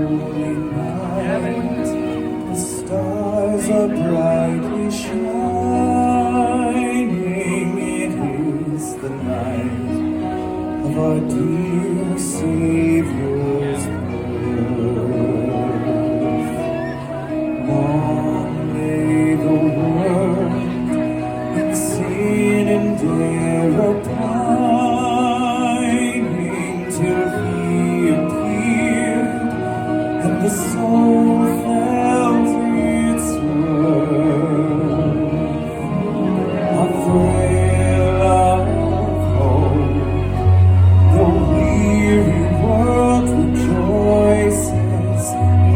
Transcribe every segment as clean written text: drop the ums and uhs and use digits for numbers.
holy night, the stars are brightly shining. It is the night of our dear Savior's birth. Long lay the world in sin and error pining, till He appeared and the soul felt its worth. A thrill of hope, the weary world rejoices.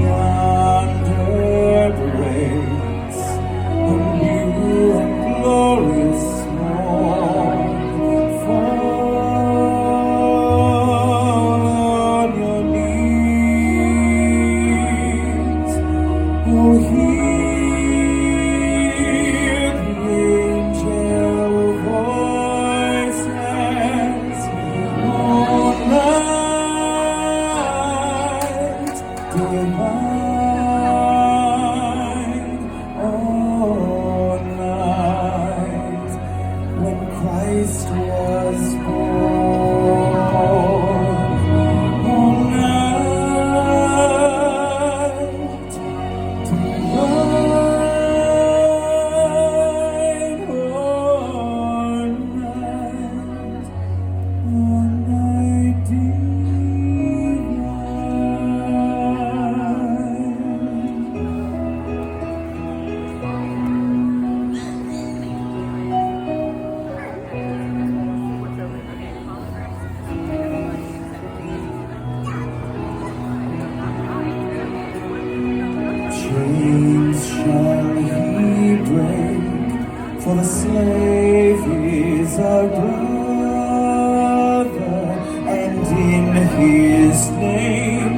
Yonder breaks a new and glorious morn. Fall on your knees, oh, hear the angel voices. All night divine, all night, when Christ was born. All night divine, all night chains shall He break, for the slave is our brother, and in His name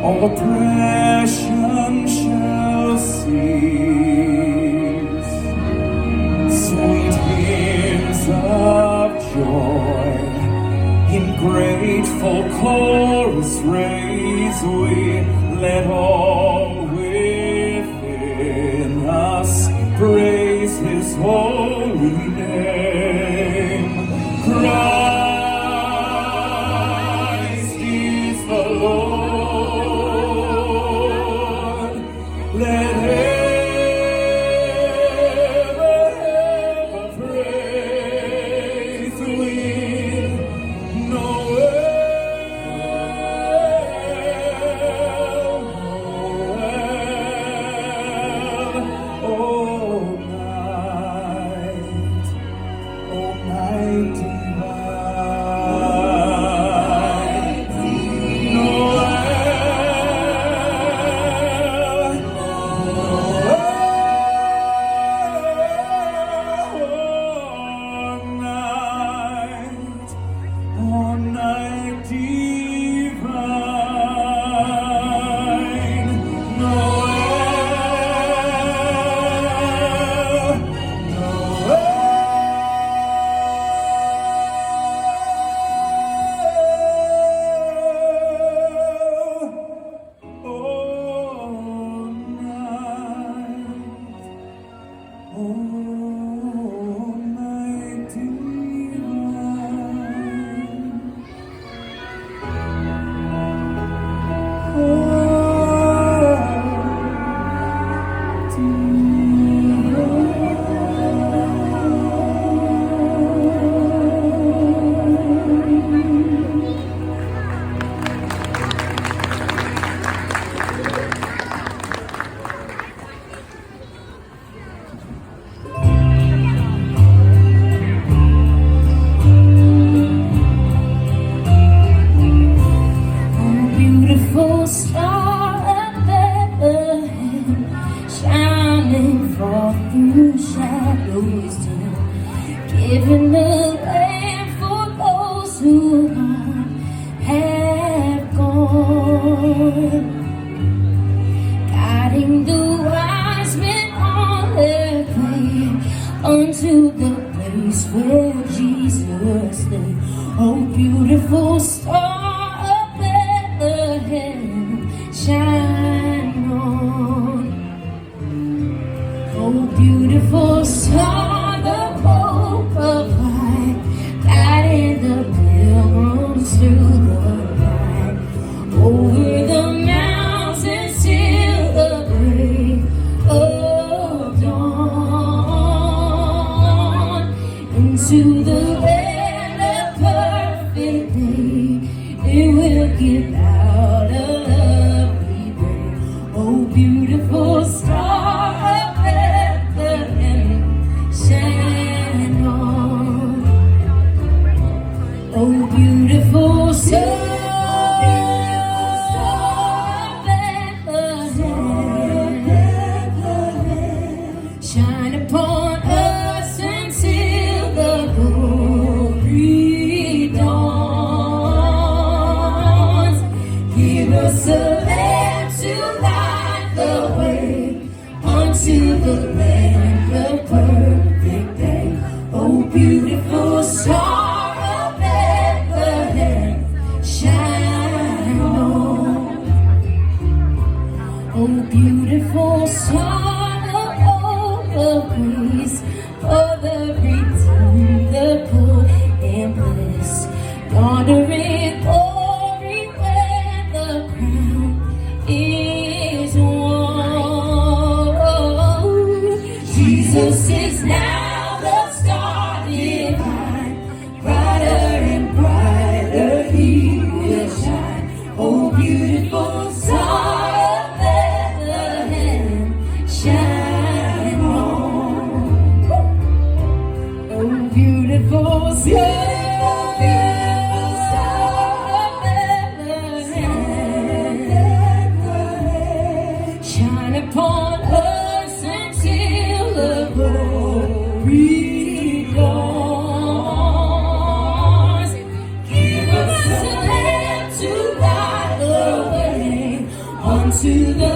all oppression shall cease. Sweet hymns of joy in grateful chorus raise we, let all within us praise His holy name. Christ is the Lord. Let ever praise with Noel, Noel, oh night divine, Noel, all night divine, Noel, all night beautiful star of Bethlehem, shining forth through shadows dim, giving the land for those who have gone, guiding the wise men on their way unto the place where Jesus lay. Oh, beautiful star of Bethlehem, shine on. Oh, beautiful star, the hope of life, guiding the pilgrims through the night. Over the mountains till the break of dawn. Into the land of perfect day, it will give out a lovely ray. Oh, beautiful star of Bethlehem, shine on. Oh, beautiful star of Bethlehem, shine upon us until the glory dawns. Give us a lamp to light the way unto the land of perfect day. Oh, beautiful star of Bethlehem, shine on. Oh, beautiful star of hope of grace, for the redeemed, the poor and blessed, wandering glory where the crown is won. Jesus is now the star divine, brighter and brighter he will shine. Oh, beautiful star of Bethlehem, shine on. Oh, beautiful star of Bethlehem, shine upon us until the glory dawns. Give us a lamp to light the way unto the